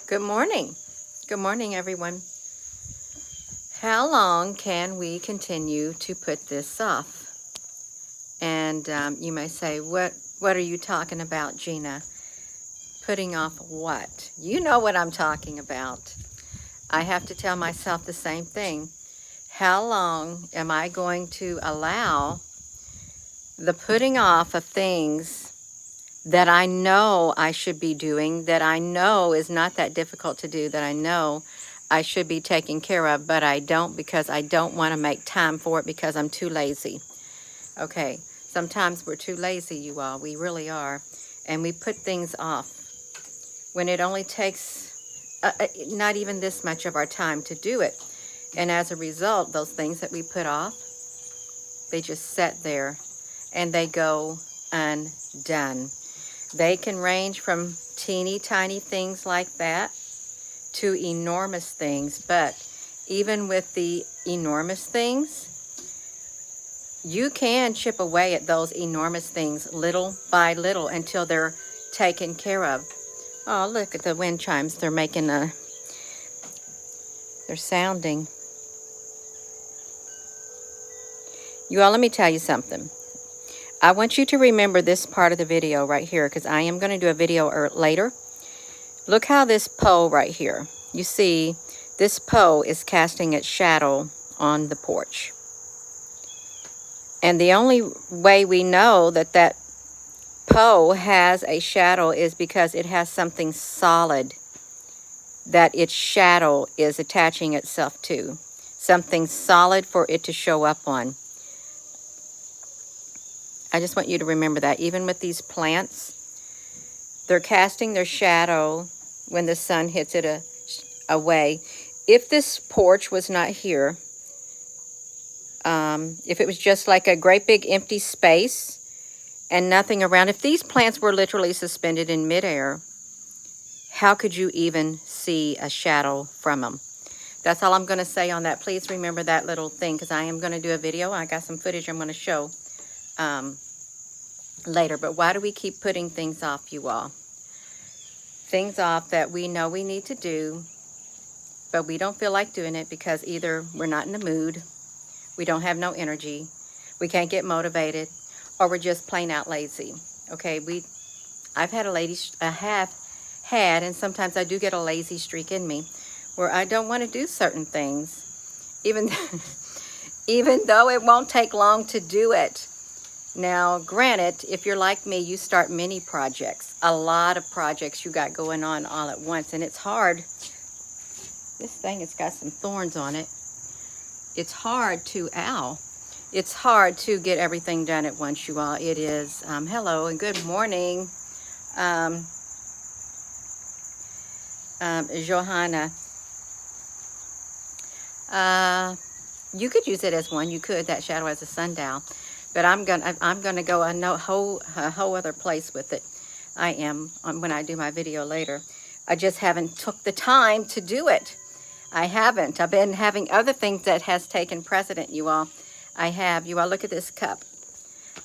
Good morning. Good morning, everyone. How long can we continue to put this off? And you may say, what are you talking about, Gina? Putting off what? You know what I'm talking about. I have to tell myself the same thing. How long am I going to allow the putting off of things that I know I should be doing, that I know is not that difficult to do, that I know I should be taking care of, but I don't because I don't want to make time for it because I'm too lazy. Okay, sometimes we're too lazy, you all. We really are. And we put things off when it only takes not even this much of our time to do it. And as a result, those things that we put off, they just sit there and they go undone. They can range from teeny tiny things like that to enormous things, but even with the enormous things, you can chip away at those enormous things little by little until they're taken care of. Oh, look at the wind chimes. They're making they're sounding. You all, let me tell you something. I want you to remember this part of the video right here because I am going to do a video later. Look how this pole right here, you see this pole is casting its shadow on the porch. And the only way we know that that pole has a shadow is because it has something solid that its shadow is attaching itself to. Something solid for it to show up on. I just want you to remember that. Even with these plants, they're casting their shadow when the sun hits it away. If this porch was not here, if it was just like a great big empty space and nothing around, if these plants were literally suspended in midair, how could you even see a shadow from them? That's all I'm going to say on that. Please remember that little thing because I am going to do a video. I got some footage I'm going to show later. But why do we keep putting things off, you all? Things off that we know we need to do, but we don't feel like doing it because either we're not in the mood, we don't have no energy, we can't get motivated, or we're just plain out lazy. Okay, I've had and sometimes I do get a lazy streak in me where I don't want to do certain things, even though it won't take long to do it. Now, granted, if you're like me, you start many projects, a lot of projects you got going on all at once, and it's hard. This thing has got some thorns on it. It's hard to, it's hard to get everything done at once, you all. It is. Hello and good morning, Johanna. You could use it as one. You could, that shadow as a sundial. But I'm gonna go a whole other place with it. I am when I do my video later. I just haven't took the time to do it. I haven't. I've been having other things that has taken precedent, you all. I have. You all, look at this cup.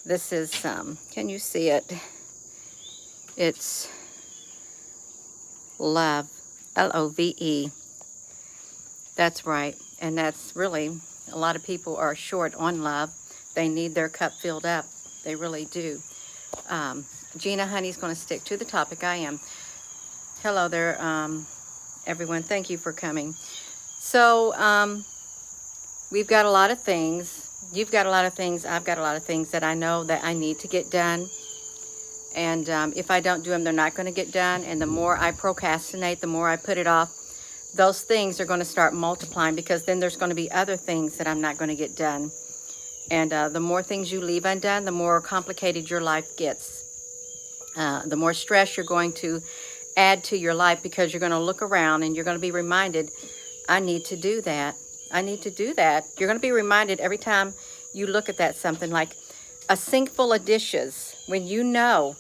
This is can you see it? It's love, Love. That's right. And that's really, a lot of people are short on love. They need their cup filled up. They really do. Gina, honey's going to stick to the topic. I am. Hello there, everyone. Thank you for coming. So, we've got a lot of things. You've got a lot of things. I've got a lot of things that I know that I need to get done. And if I don't do them, they're not going to get done. And the more I procrastinate, the more I put it off, those things are going to start multiplying because then there's going to be other things that I'm not going to get done. And the more things you leave undone, the more complicated your life gets. The more stress you're going to add to your life because you're going to look around and you're going to be reminded, I need to do that. I need to do that. You're going to be reminded every time you look at that, something like a sink full of dishes. When you know,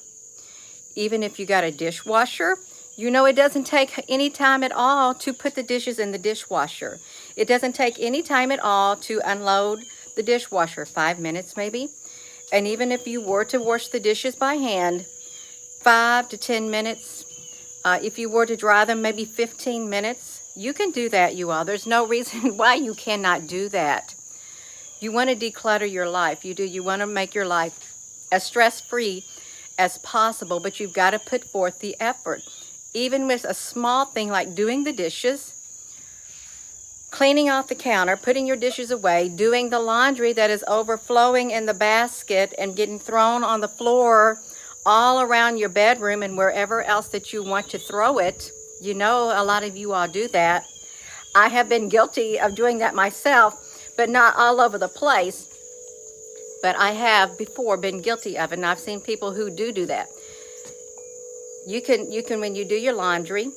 even if you got a dishwasher, you know it doesn't take any time at all to put the dishes in the dishwasher. It doesn't take any time at all to unload the dishwasher, 5 minutes maybe. And even if you were to wash the dishes by hand, 5 to 10 minutes, If you were to dry them, maybe 15 minutes, you can do that, you all. There's no reason why you cannot do that. You want to declutter your life. You do. You want to make your life as stress-free as possible, but you've got to put forth the effort. Even with a small thing like doing the dishes, cleaning off the counter, putting your dishes away, doing the laundry that is overflowing in the basket and getting thrown on the floor all around your bedroom and wherever else that you want to throw it. You know, a lot of you all do that. I have been guilty of doing that myself, but not all over the place. But I have before been guilty of it, and I've seen people who do that. You can when you do your laundry,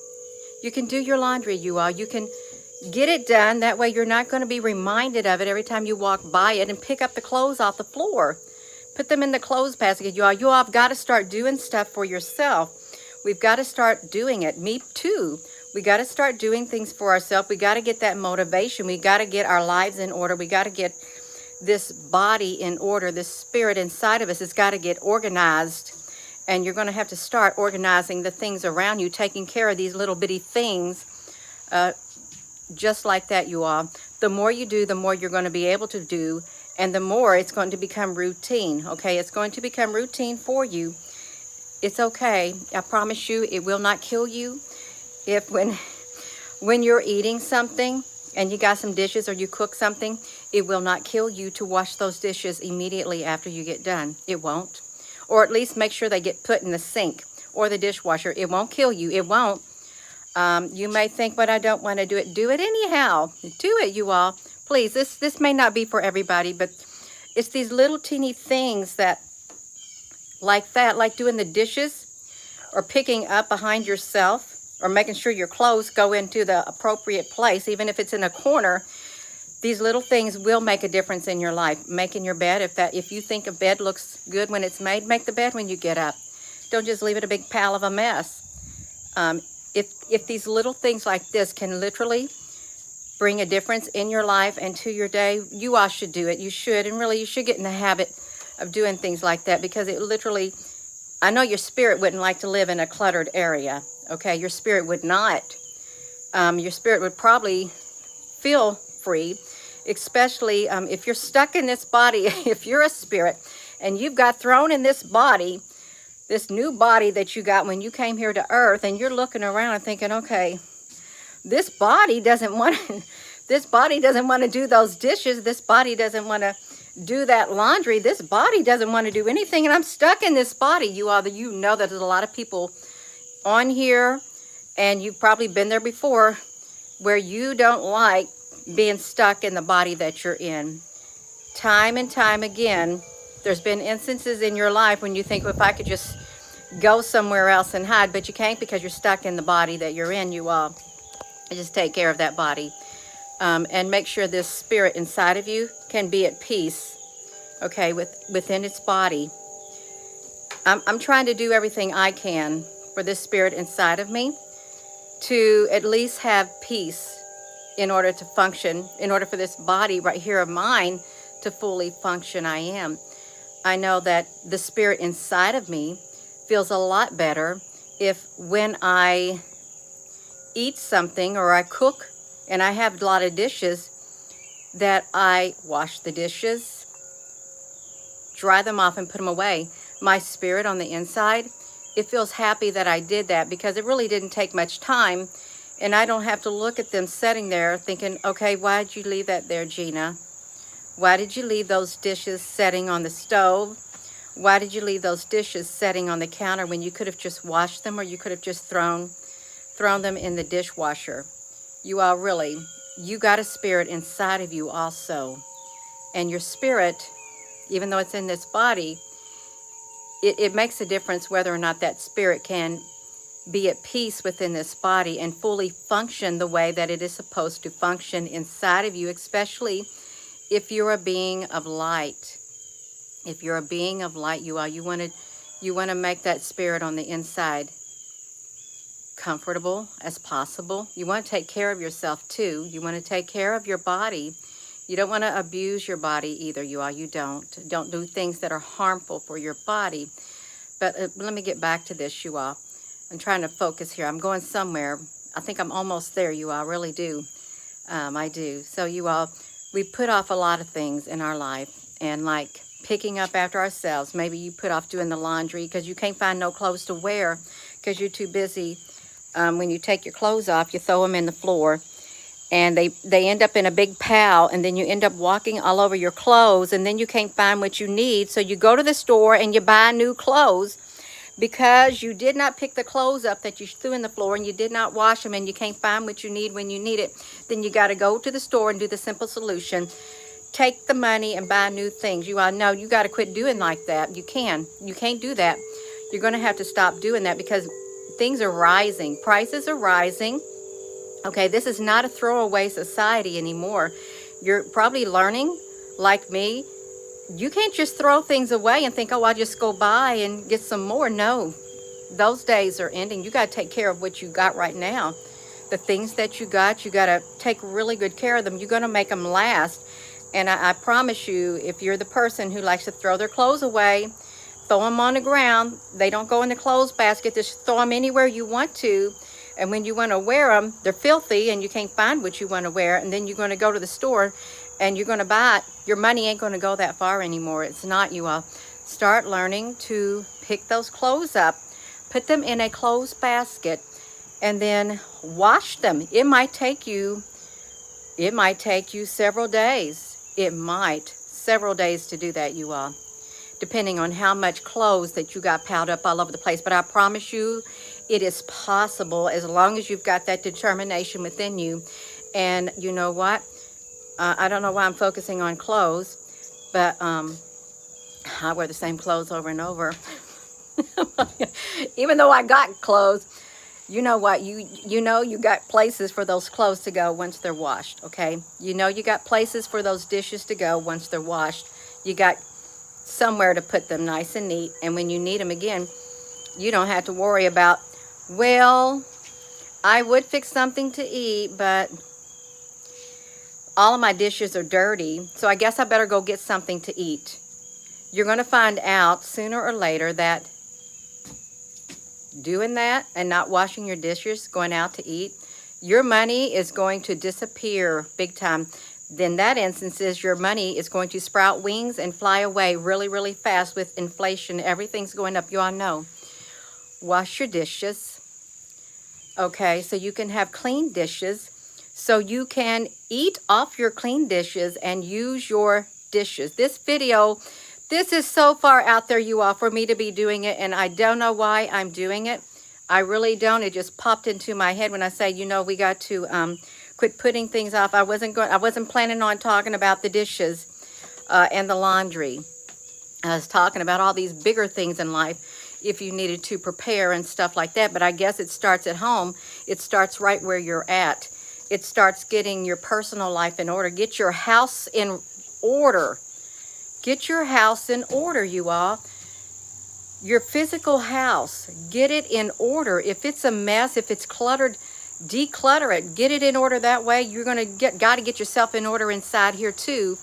you can do your laundry, you all. You can get it done. That way you're not going to be reminded of it every time you walk by it, and pick up the clothes off the floor. Put them in the clothes basket, you all. You all have got to start doing stuff for yourself. We've got to start doing it. Me too. We got to start doing things for ourselves. We got to get that motivation. We got to get our lives in order. We got to get this body in order. This spirit inside of us has got to get organized. And you're going to have to start organizing the things around you, taking care of these little bitty things, just like that, you all. The more you do, the more you're going to be able to do, and the more it's going to become routine, okay? It's going to become routine for you. It's okay. I promise you, it will not kill you. If when you're eating something and you got some dishes or you cook something, it will not kill you to wash those dishes immediately after you get done. It won't. Or at least make sure they get put in the sink or the dishwasher. It won't kill you. It won't. You may think, but I don't want to do it. Do it anyhow. Do it, you all. Please, this may not be for everybody, but it's these little teeny things that, like that, like doing the dishes or picking up behind yourself or making sure your clothes go into the appropriate place, even if it's in a corner. These little things will make a difference in your life. Making your bed, if you think a bed looks good when it's made, make the bed when you get up. Don't just leave it a big pile of a mess. If these little things like this can literally bring a difference in your life and to your day, you all should do it. You should, and really you should get in the habit of doing things like that, because it literally, I know your spirit wouldn't like to live in a cluttered area, okay? Your spirit would not. Your spirit would probably feel free, especially if you're stuck in this body. If you're a spirit and you've got thrown in this body, this new body that you got when you came here to earth, and you're looking around and thinking, okay, this body doesn't want to do those dishes. This body doesn't want to do that laundry. This body doesn't want to do anything, and I'm stuck in this body. You know that there's a lot of people on here, and you've probably been there before, where you don't like being stuck in the body that you're in. Time and time again, there's been instances in your life when you think, well, if I could just go somewhere else and hide, but you can't, because you're stuck in the body that you're in. You all just take care of that body, and make sure this spirit inside of you can be at peace, okay, within its body. I'm trying to do everything I can for this spirit inside of me to at least have peace in order to function, in order for this body right here of mine to fully function. I know that the spirit inside of me feels a lot better if, when I eat something or I cook and I have a lot of dishes, that I wash the dishes, dry them off, and put them away. My spirit on the inside, it feels happy that I did that, because it really didn't take much time, and I don't have to look at them sitting there thinking, okay, why did you leave that there, Gina? Why did you leave those dishes setting on the stove? Why did you leave those dishes setting on the counter when you could have just washed them, or you could have just thrown them in the dishwasher? You all, really, you got a spirit inside of you also. And your spirit, even though it's in this body, it makes a difference whether or not that spirit can be at peace within this body and fully function the way that it is supposed to function inside of you, especially if you're a being of light. If you're a being of light, you want to make that spirit on the inside comfortable as possible. You want to take care of yourself too. You want to take care of your body. You don't want to abuse your body either, you don't do things that are harmful for your body. But let me get back to this, you all. I'm trying to focus here. I'm going somewhere. I think I'm almost there, you all. I really do. I do. So you all, we put off a lot of things in our life, and like picking up after ourselves. Maybe you put off doing the laundry because you can't find no clothes to wear because you're too busy. When you take your clothes off, you throw them in the floor, and they end up in a big pile, and then you end up walking all over your clothes, and then you can't find what you need. So you go to the store and you buy new clothes because you did not pick the clothes up that you threw in the floor, and you did not wash them, and you can't find what you need when you need it. Then you got to go to the store and do the simple solution. Take the money and buy new things. You all know you got to quit doing like that. You can't do that. You're going to have to stop doing that because things are rising. Prices are rising. Okay, this is not a throwaway society anymore. You're probably learning, like me, you can't just throw things away and think, oh, I'll just go buy and get some more. No, those days are ending. You got to take care of what you got right now. The things that you got to take really good care of them. You're going to make them last. And I promise you, if you're the person who likes to throw their clothes away, throw them on the ground, they don't go in the clothes basket, just throw them anywhere you want to. And when you want to wear them, they're filthy and you can't find what you want to wear. And then you're going to go to the store and you're going to buy it. Your money ain't going to go that far anymore. It's not, you all. Start learning to pick those clothes up, put them in a clothes basket, and then wash them. It might take you several days. Several days to do that, you all, depending on how much clothes that you got piled up all over the place. But I promise you, it is possible as long as you've got that determination within you. And you know what? I don't know why I'm focusing on clothes, but I wear the same clothes over and over. Even though I got clothes, you know what? You know you got places for those clothes to go once they're washed, okay? You know you got places for those dishes to go once they're washed. You got somewhere to put them nice and neat. And when you need them again, you don't have to worry about, well, I would fix something to eat, but all of my dishes are dirty, so I guess I better go get something to eat. You're going to find out sooner or later that doing that and not washing your dishes, going out to eat, your money is going to disappear big time. Then that instance is your money is going to sprout wings and fly away really, really fast with inflation. Everything's going up. You all know. Wash your dishes. Okay, so you can have clean dishes. So you can eat off your clean dishes and use your dishes. This video, this is so far out there, you all, for me to be doing it, and I don't know why I'm doing it. I really don't. It just popped into my head when I say, you know, we got to quit putting things off. I wasn't planning on talking about the dishes and the laundry. I was talking about all these bigger things in life if you needed to prepare and stuff like that. But I guess it starts at home. It starts right where you're at. It starts getting your personal life in order. Get your house in order. Get your house in order, you all. Your physical house, get it in order. If it's a mess, if it's cluttered, declutter it. Get it in order that way. You're going to got to get yourself in order inside here too.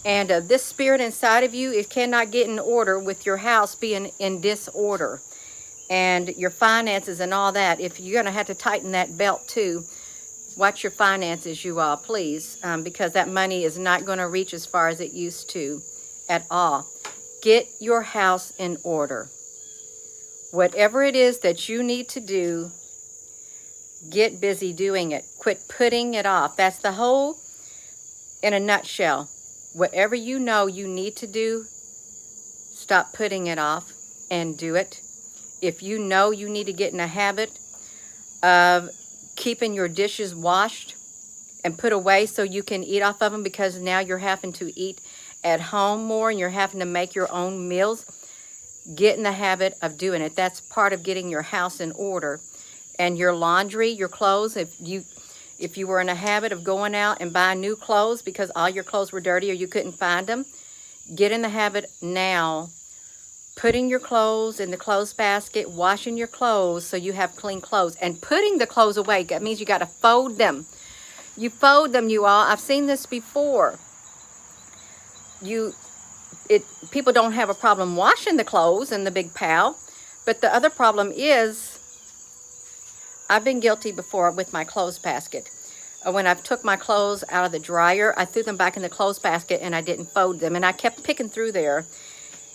And this spirit inside of you, it cannot get in order with your house being in disorder. And your finances and all that. If you're going to have to tighten that belt too, watch your finances, you all, please. Because that money is not going to reach as far as it used to at all. Get your house in order. Whatever it is that you need to do, get busy doing it. Quit putting it off. That's the whole, in a nutshell. Whatever you know you need to do, stop putting it off and do it. If you know you need to get in a habit of keeping your dishes washed and put away so you can eat off of them, because now you're having to eat at home more and you're having to make your own meals, get in the habit of doing it. That's part of getting your house in order. And your laundry, your clothes, if you were in a habit of going out and buying new clothes because all your clothes were dirty or you couldn't find them, get in the habit now, putting your clothes in the clothes basket, washing your clothes so you have clean clothes, and putting the clothes away. That means you got to fold them. You fold them, you all. I've seen this before. People don't have a problem washing the clothes in the big pile, but the other problem is I've been guilty before with my clothes basket. When I took my clothes out of the dryer, I threw them back in the clothes basket and I didn't fold them. And I kept picking through there.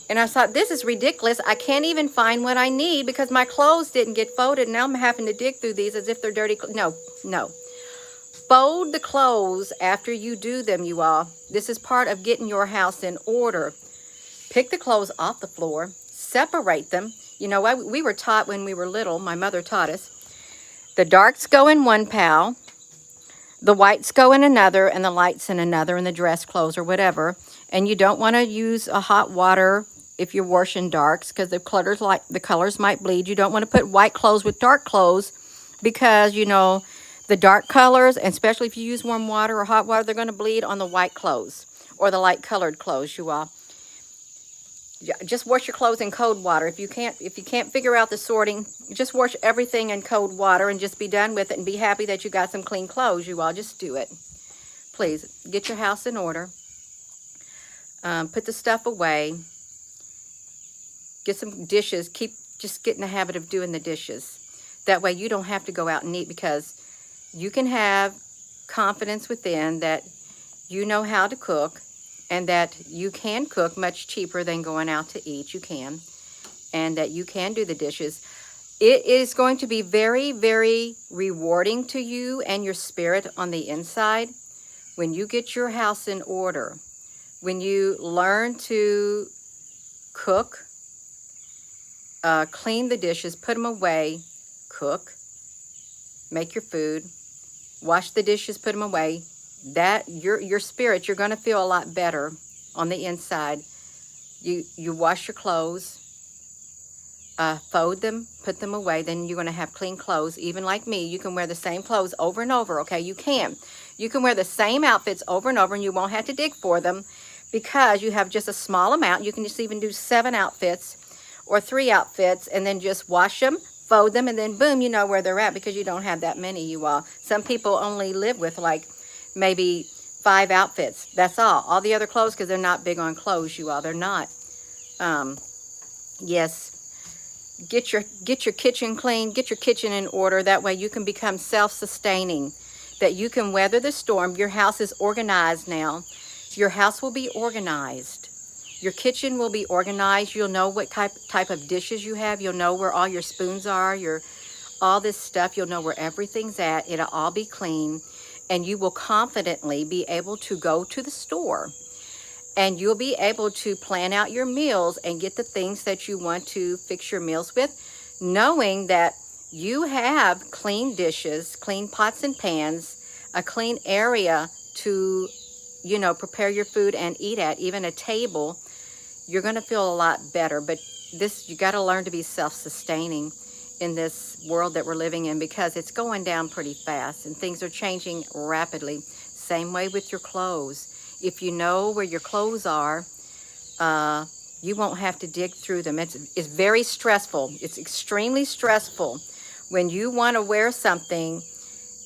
And I thought, this is ridiculous. I can't even find what I need because my clothes didn't get folded. Now I'm having to dig through these as if they're dirty. No, no. Fold the clothes after you do them, you all. This is part of getting your house in order. Pick the clothes off the floor. Separate them. You know, we were taught when we were little, my mother taught us, the darks go in one pile, the whites go in another, and the lights in another, and the dress clothes or whatever. And you don't want to use a hot water if you're washing darks because the colors might bleed. You don't want to put white clothes with dark clothes because, you know, the dark colors, and especially if you use warm water or hot water, they're going to bleed on the white clothes or the light colored clothes, you all. Just wash your clothes in cold water. If you can't figure out the sorting, just wash everything in cold water and just be done with it and be happy that you got some clean clothes, you all. Just do it. Please, get your house in order. Put the stuff away. Get some dishes. Just get in the habit of doing the dishes. That way you don't have to go out and eat because you can have confidence within that you know how to cook and that you can cook much cheaper than going out to eat. You can. And that you can do the dishes. It is going to be very, very rewarding to you and your spirit on the inside when you get your house in order. When you learn to cook, clean the dishes, put them away, cook, make your food, wash the dishes, put them away. That your spirit, you're going to feel a lot better on the inside. You wash your clothes, fold them, put them away, then you're going to have clean clothes. Even like me, you can wear the same clothes over and over, okay? You can wear the same outfits over and over and you won't have to dig for them because you have just a small amount. You can just even do 7 outfits or 3 outfits and then just wash them, fold them, and then boom, you know where they're at because you don't have that many, you all. Some people only live with like maybe 5 outfits. That's all the other clothes, because they're not big on clothes, you all. They're not. Yes, get your kitchen clean, get your kitchen in order. That way you can become self-sustaining, that you can weather the storm. Your house is organized now. Your house will be organized. Your kitchen will be organized. You'll know what type of dishes you have. You'll know where all your spoons are, all this stuff. You'll know where everything's at. It'll all be clean. And you will confidently be able to go to the store and you'll be able to plan out your meals and get the things that you want to fix your meals with, knowing that you have clean dishes, clean pots and pans, a clean area to, you know, prepare your food and eat at, even a table. You're going to feel a lot better. But you got to learn to be self-sustaining in this world that we're living in because it's going down pretty fast and things are changing rapidly. Same way with your clothes. If you know where your clothes are, you won't have to dig through them. It's very stressful. It's extremely stressful when you want to wear something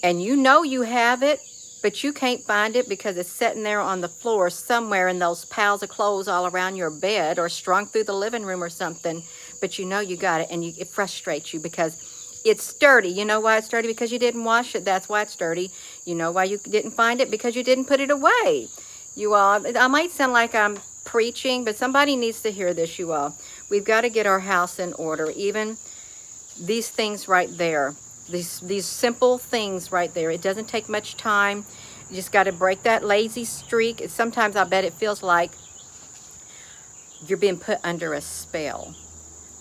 and you know you have it, but you can't find it because it's sitting there on the floor somewhere in those piles of clothes all around your bed or strung through the living room or something. But you know you got it, and it frustrates you because it's dirty. You know why it's dirty? Because you didn't wash it. That's why it's dirty. You know why you didn't find it? Because you didn't put it away. You all, I might sound like I'm preaching, but somebody needs to hear this, you all. We've got to get our house in order. Even these things right there, these simple things right there. It doesn't take much time. You just got to break that lazy streak. Sometimes I bet it feels like you're being put under a spell.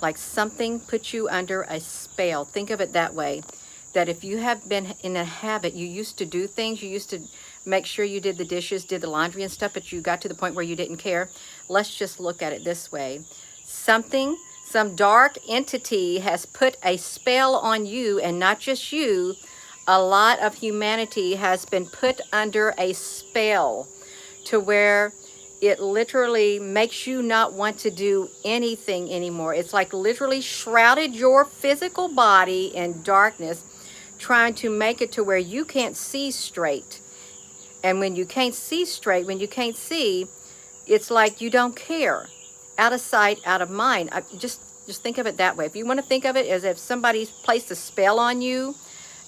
Like something put you under a spell. Think of it that way. That if you have been in a habit, you used to do things, you used to make sure you did the dishes, did the laundry and stuff, but you got to the point where you didn't care. Let's just look at it this way. Some dark entity has put a spell on you, and not just you. A lot of humanity has been put under a spell to where it literally makes you not want to do anything anymore. It's like literally shrouded your physical body in darkness, trying to make it to where you can't see straight. And when you can't see straight, when you can't see, it's like you don't care. Out of sight, out of mind. Just think of it that way. If you want to think of it as if somebody's placed a spell on you,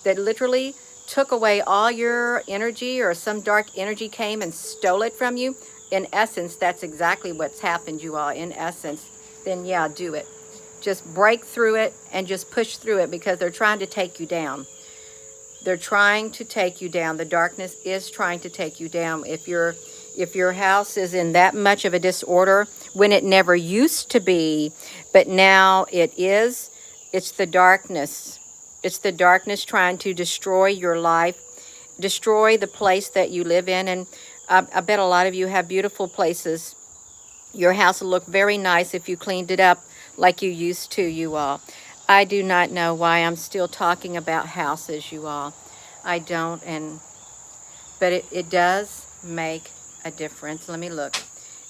that literally took away all your energy, or some dark energy came and stole it from you, in essence, that's exactly what's happened, you all. In essence, then yeah, do it. Just break through it and just push through it, because they're trying to take you down. They're trying to take you down. The darkness is trying to take you down. If your house is in that much of a disorder, when it never used to be, but now it is, it's the darkness. It's the darkness trying to destroy your life, destroy the place that you live in. And I bet a lot of you have beautiful places. Your house will look very nice if you cleaned it up like you used to, you all. I do not know why I'm still talking about houses, you all. I don't, but it does make a difference. Let me look.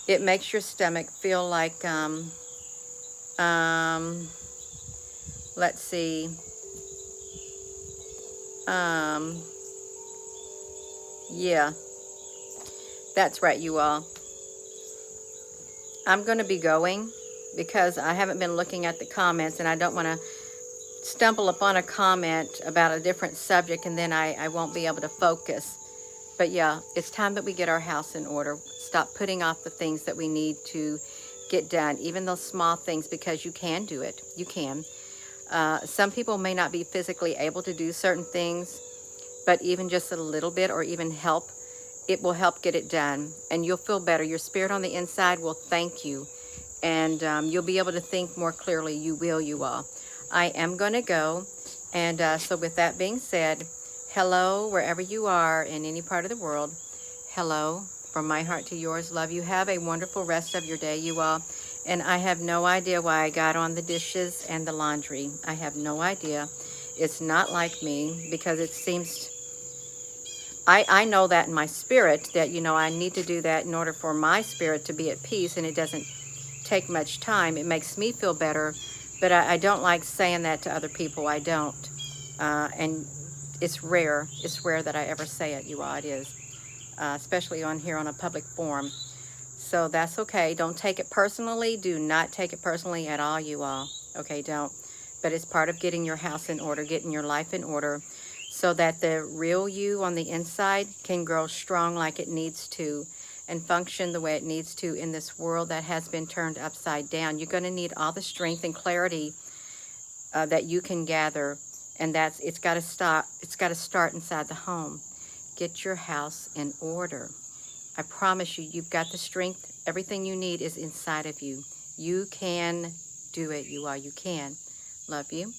It makes your stomach feel like, let's see, yeah, that's right, you all. I'm going to be going, because I haven't been looking at the comments, and I don't want to stumble upon a comment about a different subject and then I won't be able to focus. But yeah, it's time that we get our house in order. Stop putting off the things that we need to get done, even those small things, because you can do it. You can. Some people may not be physically able to do certain things, but even just a little bit, or even help, it will help get it done, and you'll feel better. Your spirit on the inside will thank you, and you'll be able to think more clearly. You will, you all. I am going to go, and so with that being said, hello wherever you are in any part of the world. Hello from my heart to yours. Love you. Have a wonderful rest of your day, you all. And I have no idea why I got on the dishes and the laundry. I have no idea. It's not like me, because it seems, I know that in my spirit that, you know, I need to do that in order for my spirit to be at peace, and it doesn't take much time. It makes me feel better, but I don't like saying that to other people. I don't. And it's rare. It's rare that I ever say it, you all. It is. Especially on here on a public forum. So that's okay. Don't take it personally. Do not take it personally at all, you all. Okay, don't. But it's part of getting your house in order, getting your life in order, so that the real you on the inside can grow strong like it needs to, and function the way it needs to in this world that has been turned upside down. You're going to need all the strength and clarity that you can gather, and it's got to stop. It's got to start inside the home. Get your house in order. I promise you, you've got the strength. Everything you need is inside of you. You can do it, you all. You can. Love you.